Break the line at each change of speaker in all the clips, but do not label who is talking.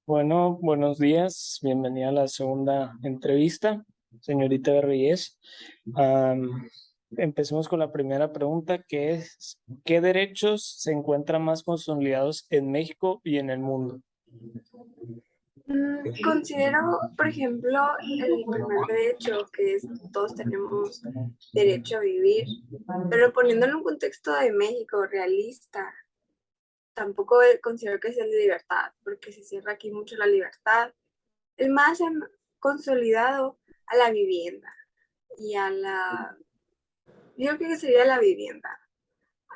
Bueno, buenos días. Bienvenida a la segunda entrevista, señorita Reyes. Empecemos con la primera pregunta, que es, ¿qué derechos se encuentran más consolidados en México y en el mundo?
Considero, por ejemplo, el primer derecho, que es todos tenemos derecho a vivir, pero poniéndolo en un contexto de México realista, tampoco considero que sea la libertad, porque se cierra aquí mucho la libertad. El más consolidado a la vivienda y yo creo que sería la vivienda,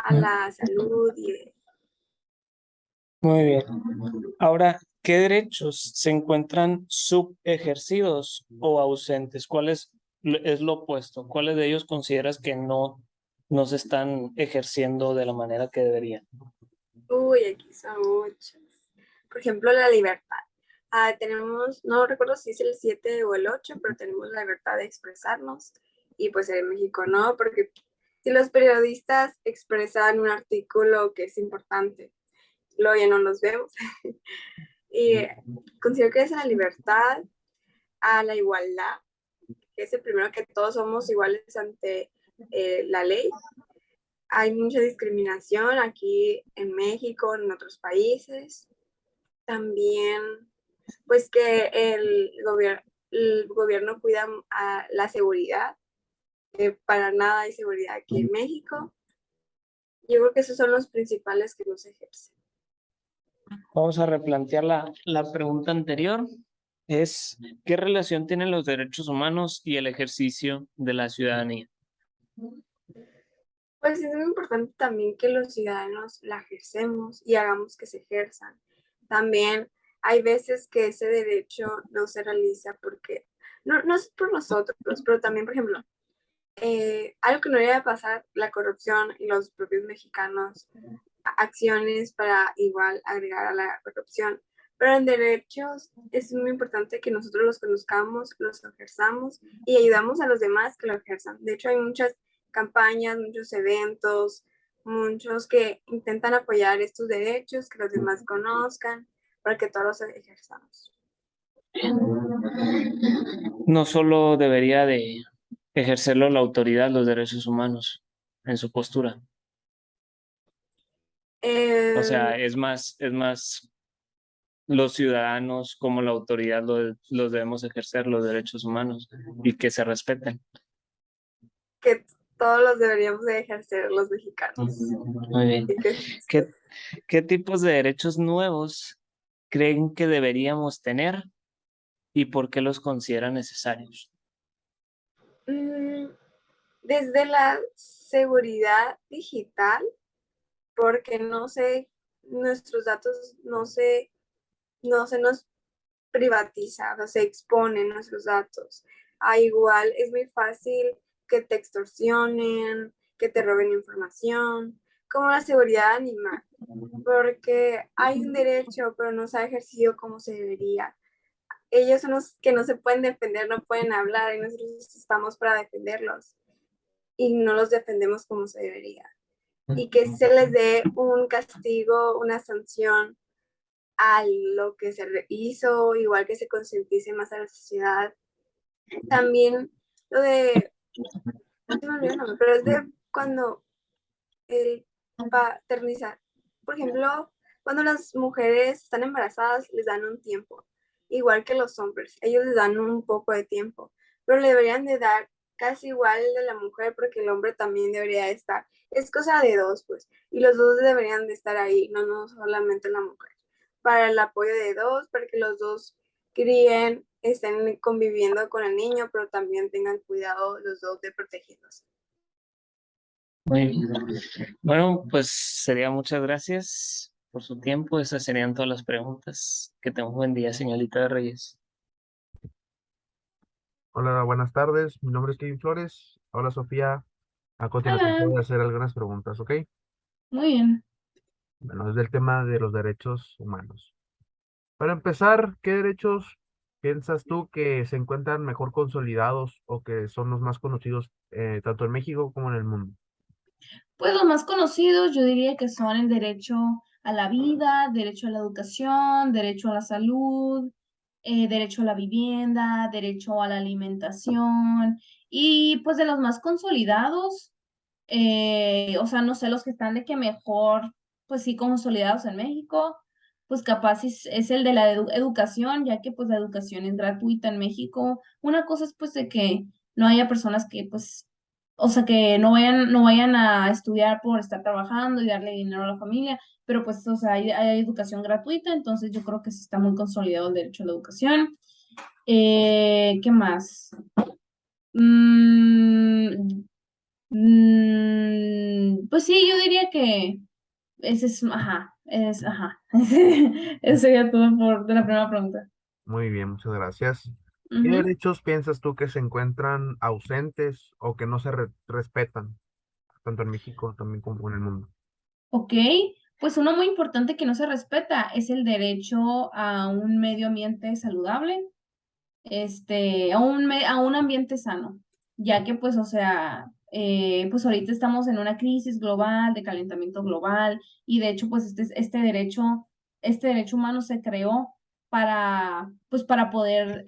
a la salud y
Muy bien. Ahora, ¿qué derechos se encuentran subejercidos o ausentes? ¿Es lo opuesto? ¿Cuáles de ellos consideras que no se están ejerciendo de la manera que deberían?
aquí son muchos. Por ejemplo, la libertad. Tenemos, no recuerdo si es el 7 o el 8, pero tenemos la libertad de expresarnos. Y pues en México no, porque si los periodistas expresan un artículo que es importante, luego ya no los vemos. Y considero que es la libertad, a la igualdad, que es el primero, que todos somos iguales ante la ley. Hay mucha discriminación aquí en México, en otros países. También, pues que el gobierno cuida a la seguridad, que para nada hay seguridad aquí en México. Yo creo que esos son los principales que no se ejercen.
Vamos a replantear la pregunta anterior. Es, ¿qué relación tienen los derechos humanos y el ejercicio de la ciudadanía?
Pues es muy importante también que los ciudadanos la ejercemos y hagamos que se ejerzan. También hay veces que ese derecho no se realiza porque, no es por nosotros, pero también, por ejemplo, algo que no debe pasar, la corrupción y los propios mexicanos, acciones para igual agregar a la corrupción. Pero en derechos es muy importante que nosotros los conozcamos, los ejerzamos y ayudamos a los demás que lo ejerzan. De hecho, hay muchas campañas, muchos eventos, muchos que intentan apoyar estos derechos, que los demás conozcan, para que todos los ejerzamos.
No solo debería de ejercerlo la autoridad, los derechos humanos en su postura. O
Eh,
sea, es más los ciudadanos como la autoridad los debemos ejercer los derechos humanos y que se respeten.
que todos los deberíamos de ejercer los mexicanos.
Muy bien.
Y que
¿Qué, qué tipos de derechos nuevos creen que deberíamos tener y por qué los consideran necesarios?
mm, desde la seguridad digital, porque no sé, nuestros datos no se nos privatiza, o se exponen nuestros datos. Igual es muy fácil que te extorsionen, que te roben información, como la seguridad animal, porque hay un derecho, pero no se ha ejercido como se debería. Ellos son los que no se pueden defender, no pueden hablar, y nosotros estamos para defenderlos y no los defendemos como se debería. Y que se les dé un castigo, una sanción a lo que se hizo, igual que se concientice más a la sociedad. También lo de, se me olvidó el nombre, pero es de cuando el paternizar. Por ejemplo, cuando las mujeres están embarazadas, les dan un tiempo, igual que los hombres, ellos les dan un poco de tiempo, pero le deberían de dar casi igual de la mujer porque el hombre también debería estar. Es cosa de dos, pues, y los dos deberían de estar ahí, no solamente la mujer, para el apoyo de dos, para que los dos críen, estén conviviendo con el niño, pero también tengan cuidado los dos de protegerlos.
Muy bien. Bueno, pues sería muchas gracias por su tiempo. Esas serían todas las preguntas. Que tenga un buen día, señorita de Reyes.
Hola, buenas tardes. Mi nombre es Kevin Flores. Hola, Sofía. A continuación te
Hola,
voy a hacer algunas preguntas, ¿ok?
muy bien.
Bueno, es del tema de los derechos humanos. Para empezar, ¿qué derechos piensas tú que se encuentran mejor consolidados o que son los más conocidos tanto en México como en el mundo?
Pues los más conocidos yo diría que son el derecho a la vida, derecho a la educación, derecho a la salud, derecho a la vivienda, derecho a la alimentación y pues de los más consolidados, o sea, no sé, los que están de que mejor, pues sí, consolidados en México, pues capaz es el de la educación, ya que pues la educación es gratuita en México. Una cosa es pues de que no haya personas que pues, o sea, que no vayan a estudiar por estar trabajando y darle dinero a la familia, pero pues, o sea, hay educación gratuita, entonces yo creo que sí está muy consolidado el derecho a la educación. ¿Qué más? Mm, pues sí, yo diría que ese es, ajá. Eso sería todo de la primera pregunta.
Muy bien, muchas gracias. ¿Qué
Ujú.
derechos piensas tú que se encuentran ausentes o que no se respetan, tanto en México también como en el mundo?
Ok, pues uno muy importante que no se respeta es el derecho a un medio ambiente saludable, a un ambiente sano, ya que pues, o sea, pues ahorita estamos en una crisis global de calentamiento global y de hecho pues este derecho humano se creó pues para poder,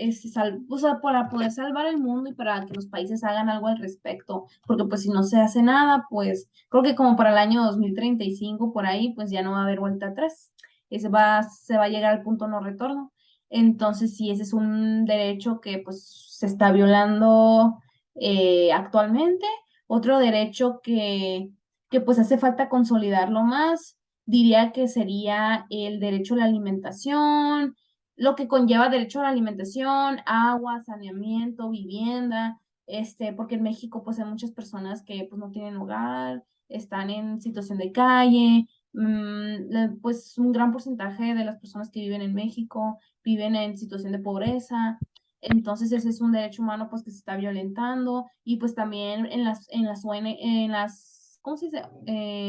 o sea, para poder salvar el mundo y para que los países hagan algo al respecto, porque pues si no se hace nada, pues creo que como para el año 2035 por ahí, pues ya no va a haber vuelta atrás, se va a llegar al punto no retorno. Entonces, sí, ese es un derecho que pues se está violando actualmente. Otro derecho que pues hace falta consolidarlo más, diría que sería el derecho a la alimentación, lo que conlleva derecho a la alimentación, agua, saneamiento, vivienda, porque en México pues hay muchas personas que pues no tienen hogar, están en situación de calle, pues un gran porcentaje de las personas que viven en México viven en situación de pobreza. Entonces ese es un derecho humano pues que se está violentando y pues también en las ¿cómo se dice?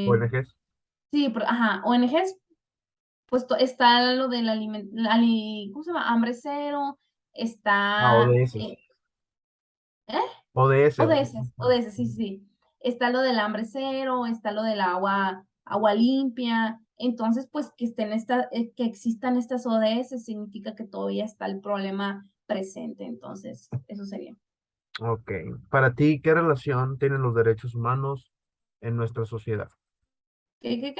ONGs.
Sí, ajá, ONGs, pues está lo del ¿cómo se llama? Hambre cero, está,
ODS.
¿eh?
ODS.
ODS, sí, sí, sí. Está lo del hambre cero, está lo del agua limpia. Entonces, pues que existan estas ODS significa que todavía está el problema presente. Entonces, eso sería.
Ok. Para ti, ¿qué relación tienen los derechos humanos en nuestra sociedad?
¿Qué?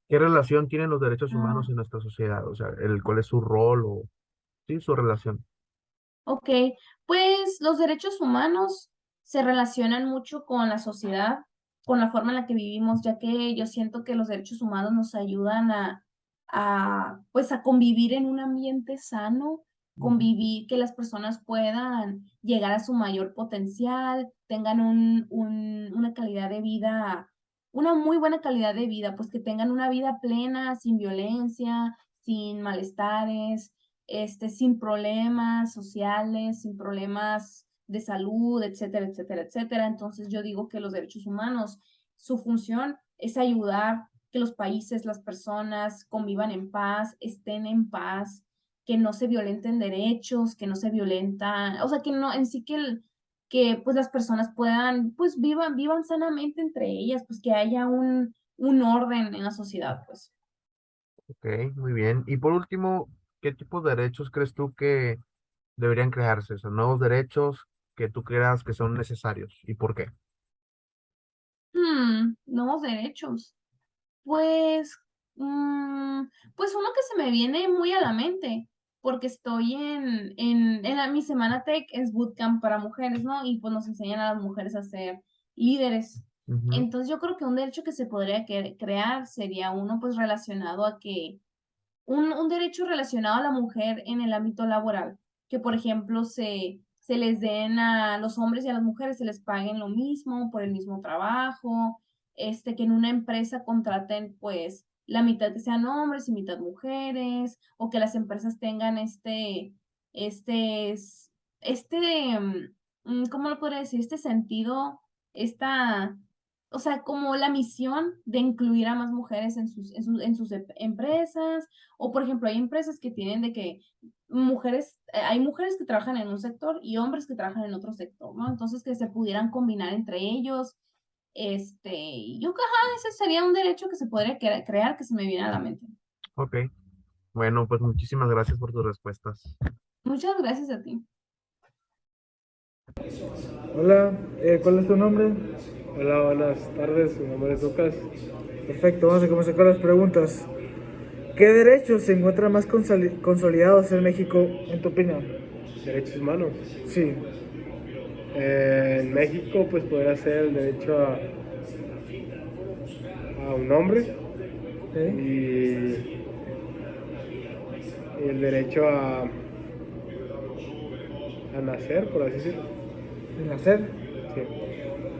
¿Qué relación tienen los derechos humanos
Ah,
en nuestra sociedad? O sea, ¿cuál es su rol o sí, su relación?
ok, pues los derechos humanos se relacionan mucho con la sociedad, con la forma en la que vivimos, ya que yo siento que los derechos humanos nos ayudan pues a convivir en un ambiente sano,
Ujú.
convivir, que las personas puedan llegar a su mayor potencial, tengan una calidad de vida, una muy buena calidad de vida, pues que tengan una vida plena, sin violencia, sin malestares, sin problemas sociales, sin problemas de salud, etcétera, etcétera, etcétera. Entonces yo digo que los derechos humanos, su función es ayudar que los países, las personas convivan en paz, estén en paz, que no se violenten derechos, que no se violentan, o sea, que no, en sí que pues las personas puedan, pues vivan sanamente entre ellas, pues que haya un orden en la sociedad, pues.
Ok, muy bien. Y por último, ¿qué tipo de derechos crees tú que deberían crearse? O sea, nuevos derechos que tú creas que son necesarios. ¿Y por qué?
Nuevos derechos. Pues, pues uno que se me viene muy a la mente, porque estoy mi semana tech es bootcamp para mujeres, ¿no? Y pues nos enseñan a las mujeres a ser líderes.
Ujú.
Entonces yo creo que un derecho que se podría crear sería uno pues relacionado a que un derecho relacionado a la mujer en el ámbito laboral, que por ejemplo se les den a los hombres y a las mujeres, se les paguen lo mismo por el mismo trabajo, que en una empresa contraten pues la mitad que sean hombres y mitad mujeres, o que las empresas tengan este, es- ¿cómo lo podría decir? Este sentido, esta, o sea, como la misión de incluir a más mujeres en sus empresas, o por ejemplo, hay empresas que tienen de que hay mujeres que trabajan en un sector y hombres que trabajan en otro sector, ¿no? Entonces que se pudieran combinar entre ellos, Yo creo que ese sería un derecho que se podría crear que se me viene a la mente.
Ok. Bueno, pues muchísimas gracias por tus respuestas.
Muchas gracias a ti.
Hola, ¿cuál es tu nombre?
Hola, buenas tardes, mi nombre es Lucas.
Perfecto, vamos a comenzar con las preguntas. ¿Qué derechos se encuentran más consolidados en México, en tu opinión?
Derechos humanos.
Sí.
En México, pues podría ser el derecho a un nombre
¿Ok?
y el derecho a nacer, por así decirlo.
¿De nacer?
Sí.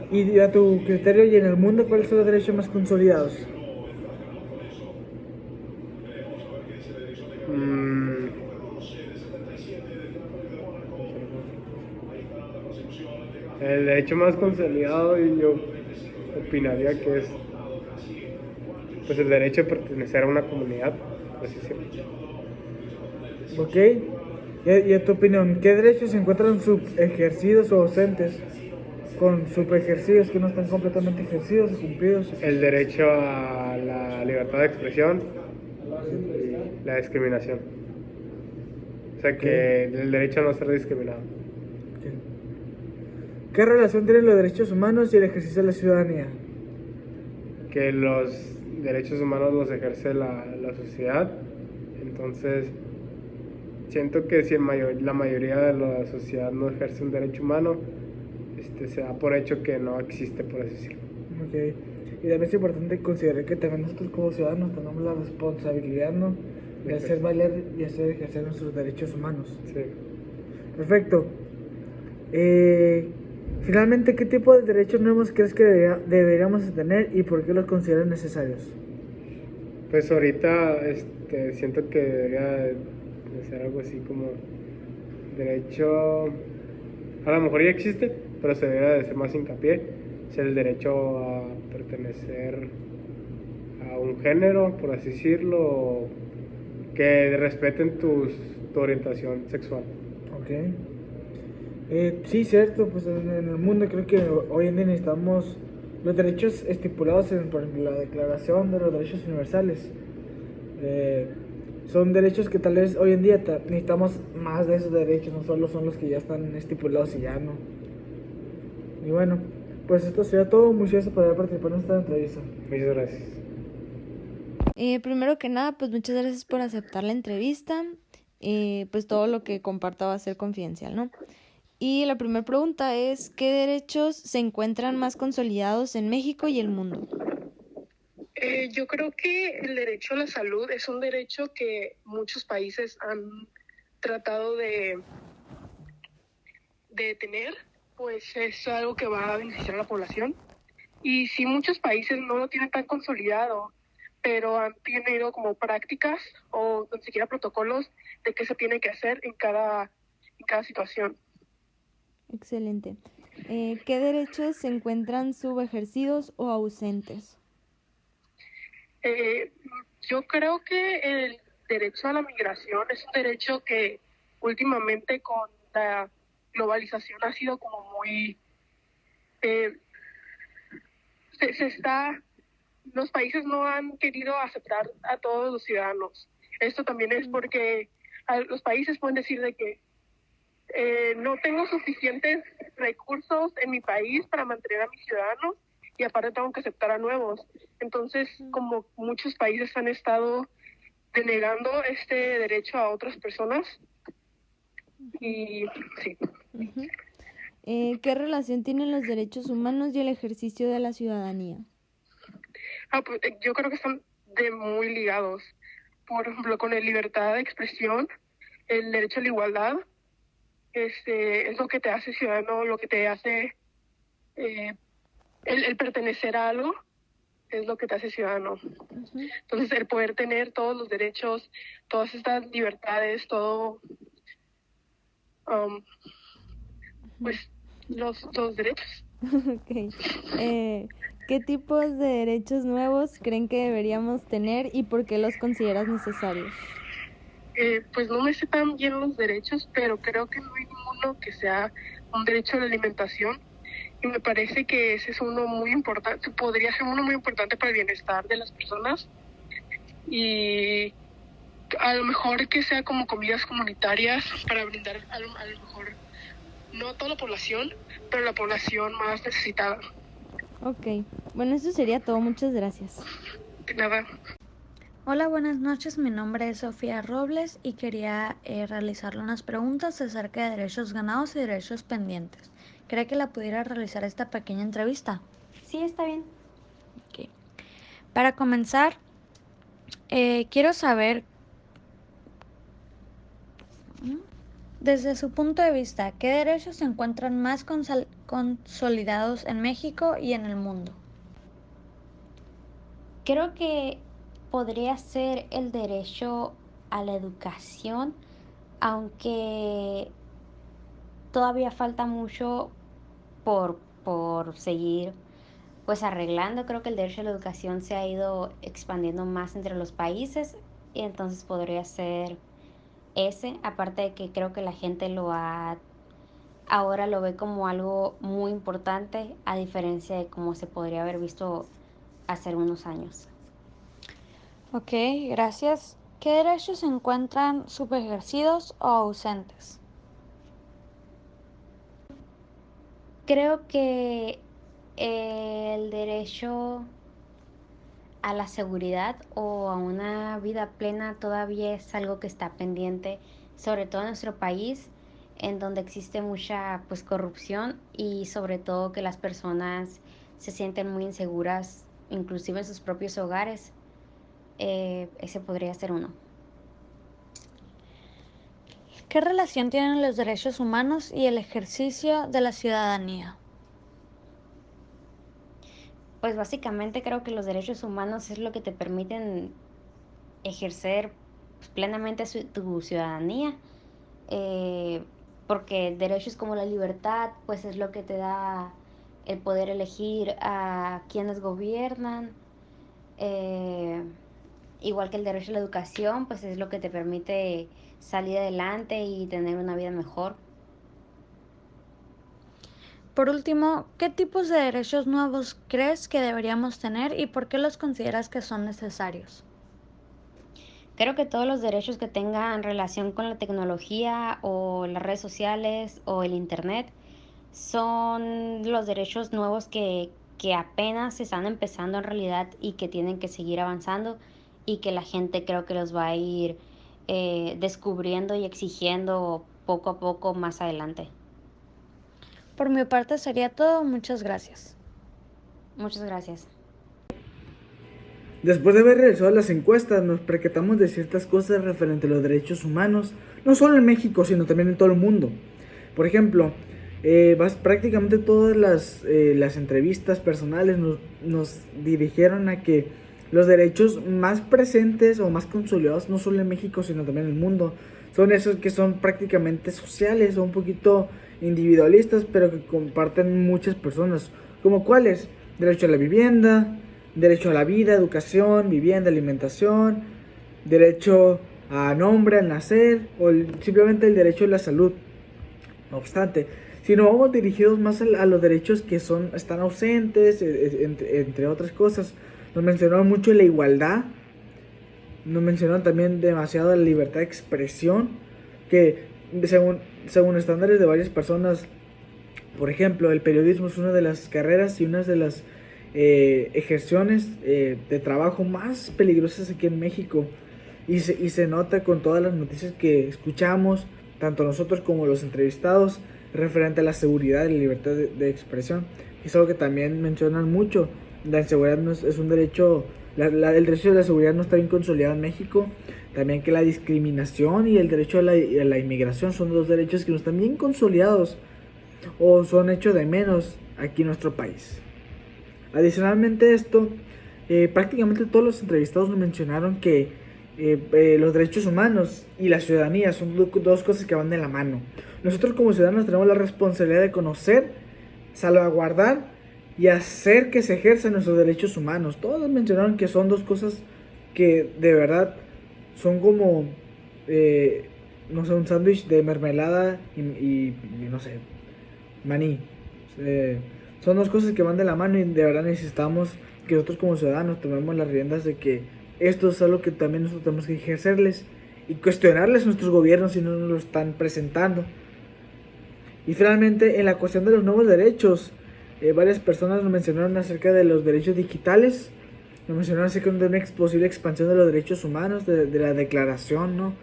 Y a tu criterio y en el mundo, ¿cuáles son los derechos más consolidados?
Mm, el derecho más consolidado, y yo opinaría que es pues el derecho de pertenecer a una comunidad, por así decirlo.
¿Ok? Y a tu opinión, ¿qué derechos se encuentran subejercidos o ausentes? Con subejercidos que no están completamente ejercidos o cumplidos.
El derecho a la libertad de expresión y la discriminación. O sea, que el derecho a no ser discriminado.
Ok. ¿Qué relación tienen los derechos humanos y el ejercicio de la ciudadanía?
Que los derechos humanos los ejerce la sociedad. Entonces, siento que si la mayoría de la sociedad no ejerce un derecho humano, se da por hecho que no existe, por así decirlo.
Ok. Y también es importante considerar que también nosotros como ciudadanos tenemos la responsabilidad, ¿no?, de hacer valer y hacer ejercer nuestros derechos humanos.
Sí.
Perfecto. Finalmente, ¿qué tipo de derechos nuevos crees que deberíamos tener y por qué los consideras necesarios?
Pues ahorita siento que debería de ser algo así como derecho, a lo mejor ya existe, pero se debería de hacer más hincapié, es el derecho a pertenecer a un género, por así decirlo, o que respeten tu orientación sexual.
Ok. Sí, cierto, pues en el mundo creo que hoy en día necesitamos los derechos estipulados en, por ejemplo, la Declaración de los Derechos Universales. Son derechos que tal vez hoy en día necesitamos más de esos derechos, no solo son los que ya están estipulados y ya no. Y bueno, pues esto sería todo. Muchas gracias por haber participado en esta entrevista.
Muchas gracias.
Primero que nada, pues muchas gracias por aceptar la entrevista. Pues todo lo que comparta va a ser confidencial, ¿no? Y la primera pregunta es, ¿qué derechos se encuentran más consolidados en México y el mundo?
Yo creo que el derecho a la salud es un derecho que muchos países han tratado de tener, pues es algo que va a beneficiar a la población. Y sí, muchos países no lo tienen tan consolidado, pero han tenido como prácticas o ni siquiera protocolos de qué se tiene que hacer en cada situación.
Excelente. ¿Qué derechos se encuentran subejercidos o ausentes?
Yo creo que el derecho a la migración es un derecho que últimamente con la globalización ha sido como muy... los países no han querido aceptar a todos los ciudadanos. Esto también es porque los países pueden decir de que no tengo suficientes recursos en mi país para mantener a mis ciudadanos y aparte tengo que aceptar a nuevos. Entonces, como muchos países han estado denegando este derecho a otras personas, y sí.
Uh-huh. ¿Qué relación tienen los derechos humanos y el ejercicio de la ciudadanía?
Pues, yo creo que están muy ligados. Por ejemplo, con la libertad de expresión, el derecho a la igualdad, es lo que te hace ciudadano, lo que te hace el pertenecer a algo, es lo que te hace ciudadano. Uh-huh. Entonces, el poder tener todos los derechos, todas estas libertades, todo, pues, los derechos.
Okay. ¿Qué tipos de derechos nuevos creen que deberíamos tener y por qué los consideras necesarios?
Pues no me sé tan bien los derechos, pero creo que no hay ninguno que sea un derecho a la alimentación, Y me parece que ese es uno muy importante, podría ser uno muy importante para el bienestar de las personas. Y a lo mejor que sea como comidas comunitarias para brindar a lo mejor no a toda la población, pero la población más necesitada.
Ok, bueno, eso sería todo. Muchas gracias.
De nada.
Hola, buenas noches. Mi nombre es Sofía Robles y quería realizarle unas preguntas acerca de derechos ganados y derechos pendientes. ¿Cree que la pudiera realizar esta pequeña entrevista?
Sí, está bien.
Ok. Para comenzar, quiero saber, desde su punto de vista, ¿qué derechos se encuentran más consolidados en México y en el mundo?
Creo que podría ser el derecho a la educación, aunque todavía falta mucho por seguir pues arreglando. Creo que el derecho a la educación se ha ido expandiendo más entre los países y entonces podría ser ese, aparte de que creo que la gente ahora lo ve como algo muy importante a diferencia de cómo se podría haber visto hace unos años.
Ok, gracias. ¿Qué derechos se encuentran subejercidos o ausentes?
Creo que el derecho a la seguridad o a una vida plena todavía es algo que está pendiente, sobre todo en nuestro país, en donde existe mucha pues corrupción y sobre todo que las personas se sienten muy inseguras, inclusive en sus propios hogares. Ese podría ser uno.
¿Qué relación tienen los derechos humanos y el ejercicio de la ciudadanía?
Pues básicamente creo que los derechos humanos es lo que te permiten ejercer pues, plenamente tu ciudadanía, eh, porque derechos como la libertad, pues es lo que te da el poder elegir a quienes gobiernan, eh, igual que el derecho a la educación, pues es lo que te permite salir adelante y tener una vida mejor.
Por último, ¿qué tipos de derechos nuevos crees que deberíamos tener y por qué los consideras que son necesarios?
Creo que todos los derechos que tengan relación con la tecnología o las redes sociales o el internet son los derechos nuevos que apenas se están empezando en realidad y que tienen que seguir avanzando y que la gente creo que los va a ir descubriendo y exigiendo poco a poco más adelante.
Por mi parte sería todo. Muchas gracias.
Muchas gracias.
Después de haber realizado las encuestas, nos percatamos de ciertas cosas referente a los derechos humanos, no solo en México, sino también en todo el mundo. Por ejemplo, prácticamente todas las entrevistas personales nos dirigieron a que los derechos más presentes o más consolidados, no solo en México, sino también en el mundo, son esos que son prácticamente sociales o un poquito individualistas, pero que comparten muchas personas. ¿Como cuáles? Derecho a la vivienda, derecho a la vida, educación, vivienda, alimentación, derecho a nombre al nacer o simplemente el derecho a la salud. No obstante, si nos vamos dirigidos más a los derechos que están ausentes, entre otras cosas, nos mencionaron mucho la igualdad, nos mencionaron también demasiado la libertad de expresión, que según estándares de varias personas, por ejemplo, el periodismo es una de las carreras y una de las ejerciones de trabajo más peligrosas aquí en México, y se nota con todas las noticias que escuchamos, tanto nosotros como los entrevistados, referente a la seguridad y la libertad de expresión. Es algo que también mencionan mucho. La inseguridad no es un derecho, el derecho de la seguridad no está bien consolidado en México. También que la discriminación y el derecho a la inmigración son dos derechos que no están bien consolidados o son hechos de menos aquí en nuestro país. Adicionalmente a esto, prácticamente todos los entrevistados nos mencionaron que los derechos humanos y la ciudadanía son dos cosas que van de la mano. Nosotros como ciudadanos tenemos la responsabilidad de conocer, salvaguardar y hacer que se ejerzan nuestros derechos humanos. Todos mencionaron que son dos cosas que de verdad son como, no sé, un sándwich de mermelada y no sé, maní. Son dos cosas que van de la mano y de verdad necesitamos que nosotros como ciudadanos tomemos las riendas de que esto es algo que también nosotros tenemos que ejercerles y cuestionarles a nuestros gobiernos si no nos lo están presentando. Y finalmente, en la cuestión de los nuevos derechos, varias personas nos mencionaron acerca de los derechos digitales, nos mencionaron acerca de una posible expansión de los derechos humanos, de la declaración, ¿no?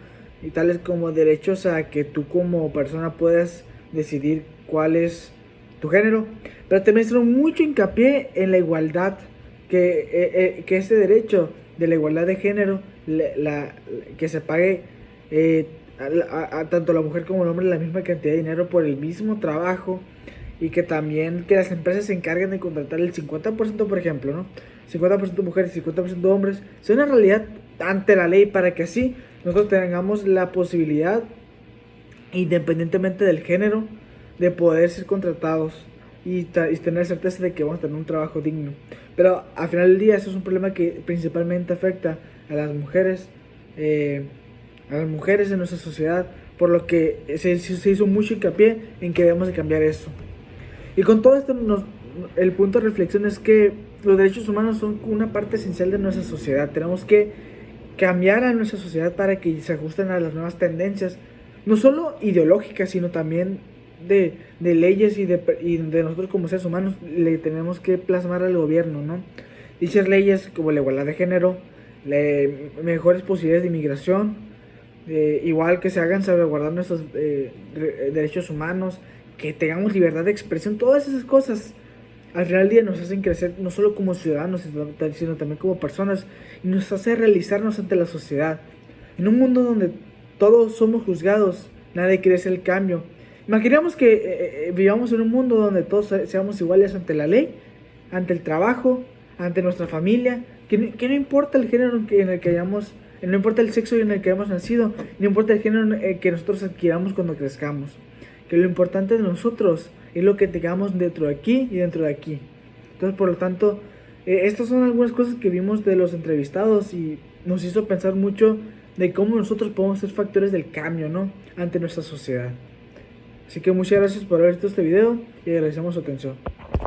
Y tales como derechos a que tú como persona puedas decidir cuál es tu género. Pero también hicieron mucho hincapié en la igualdad, que ese derecho de la igualdad de género, que se pague tanto la mujer como el hombre la misma cantidad de dinero por el mismo trabajo, y que también que las empresas se encarguen de contratar el 50%, por ejemplo, ¿no? 50% mujeres y 50% hombres, sea una realidad ante la ley para que así nosotros tengamos la posibilidad, independientemente del género, de poder ser contratados y tener certeza de que vamos a tener un trabajo digno. Pero al final del día eso es un problema que principalmente afecta a las mujeres en nuestra sociedad, por lo que se hizo mucho hincapié en que debemos de cambiar eso. Y con todo esto el punto de reflexión es que los derechos humanos son una parte esencial de nuestra sociedad. Tenemos que cambiar a nuestra sociedad para que se ajusten a las nuevas tendencias, no solo ideológicas, sino también de leyes y de nosotros como seres humanos le tenemos que plasmar al gobierno, ¿no? Dichas leyes como la igualdad de género, mejores posibilidades de inmigración, igual que se hagan salvaguardar nuestros derechos humanos, que tengamos libertad de expresión, todas esas cosas al final del día nos hacen crecer no solo como ciudadanos, sino también como personas, y nos hace realizarnos ante la sociedad. En un mundo donde todos somos juzgados, nadie quiere hacer el cambio. Imaginemos que vivamos en un mundo donde todos seamos iguales ante la ley, ante el trabajo, ante nuestra familia, que no importa el género en el que hayamos, no importa el sexo en el que hayamos nacido, no importa el género que nosotros adquiramos cuando crezcamos, que lo importante de nosotros es lo que tengamos dentro de aquí y dentro de aquí. Entonces, por lo tanto, estas son algunas cosas que vimos de los entrevistados y nos hizo pensar mucho de cómo nosotros podemos ser factores del cambio, ¿no?, ante nuestra sociedad. Así que muchas gracias por haber visto este video y agradecemos su atención.